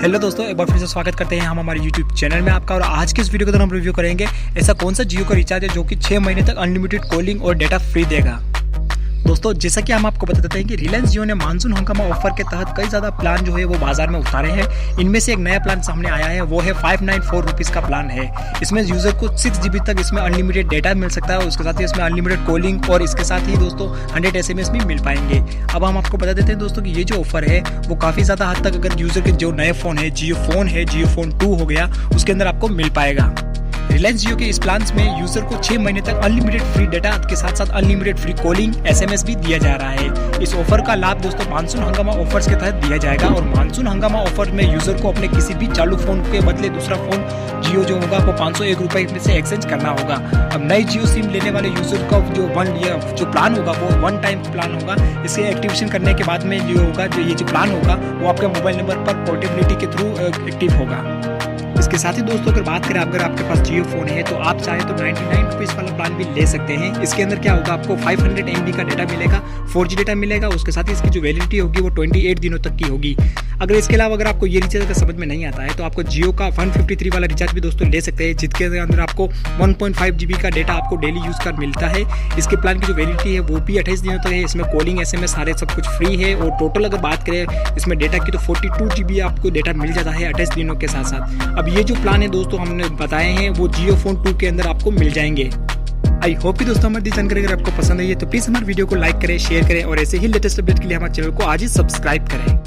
Hello दोस्तों, एक बार फिर से स्वागत करते हैं हम हमारे यूट्यूब चैनल में आपका। और आज के इस वीडियो के अंदर हम रिव्यू करेंगे ऐसा कौन सा जियो का रिचार्ज है जो कि 6 महीने तक अनलिमिटेड कॉलिंग और डेटा फ्री देगा। दोस्तों, जैसा कि हम आपको बता देते हैं कि रिलायंस जियो ने मानसून हंगामा ऑफर के तहत कई ज़्यादा प्लान जो है वो बाजार में उतारे हैं। इनमें से एक नया प्लान सामने आया है, वो है 594 रुपीज़ का प्लान है। इसमें यूज़र को 6 GB तक इसमें अनलिमिटेड डेटा मिल सकता है और उसके साथ ही इसमें अनलिमिटेड कॉलिंग और इसके साथ ही दोस्तों 100 SMS भी मिल पाएंगे। अब हम आपको बता देते हैं दोस्तों कि ये जो ऑफर है वो काफ़ी ज़्यादा हद तक अगर यूज़र के जो नए फ़ोन है, जियो फोन 2 हो गया, उसके अंदर आपको मिल पाएगा। रिलायंस जियो के इस प्लान में यूजर को 6 महीने तक अनलिमिटेड फ्री डेटा के साथ साथ अनलिमिटेड फ्री कॉलिंग SMS भी दिया जा रहा है। इस ऑफर का लाभ दोस्तों मानसून हंगामा ऑफर्स के तहत दिया जाएगा और मानसून हंगामा ऑफर में यूजर को अपने किसी भी चालू फोन के बदले दूसरा फोन जियो जो होगा वो 501 रुपए में से एक्सचेंज करना होगा। अब नई जियो सिम लेने वाले यूजर का जो प्लान होगा वो 1 टाइम प्लान होगा। इसे एक्टिवेशन करने के बाद में जो होगा ये जो प्लान होगा वो आपके मोबाइल नंबर पर पोर्टेबिलिटी के थ्रू एक्टिव होगा। इसके साथ ही दोस्तों अगर बात करें अगर आपके पास जियो फोन है तो आप चाहे तो 99 रुपीज़ वाला प्लान भी ले सकते हैं। इसके अंदर क्या होगा, आपको 500 MB का डेटा मिलेगा, 4G डेटा मिलेगा। उसके साथ ही इसकी जो वैलिडिटी होगी वो 28 दिनों तक की होगी। अगर इसके अलावा अगर आपको ये रिचार्ज समझ में नहीं आता है तो आपको जियो का 153 वाला रिचार्ज भी दोस्तों ले सकते हैं, जिसके अंदर आपको 1.5 GB का डेटा आपको डेली यूज़ कर मिलता है। इसके प्लान की जो वैलिडिटी है वो भी 28 दिनों तक है। इसमें कॉलिंग SMS सारे सब कुछ फ्री है और टोटल अगर बात करें इसमें डेटा की तो 42 GB आपको डेटा मिल जाता है 28 दिनों के साथ साथ। अब ये जो प्लान है दोस्तों हमने बताए हैं वो JioPhone 2 के अंदर आपको मिल जाएंगे। आई होप कि दोस्तों हमारी जानकारी अगर आपको पसंद आई है तो प्लीज़ हमारे वीडियो को लाइक करें, शेयर करें और ऐसे ही लेटेस्ट अपडेट के लिए हमारे चैनल को आज ही सब्सक्राइब करें।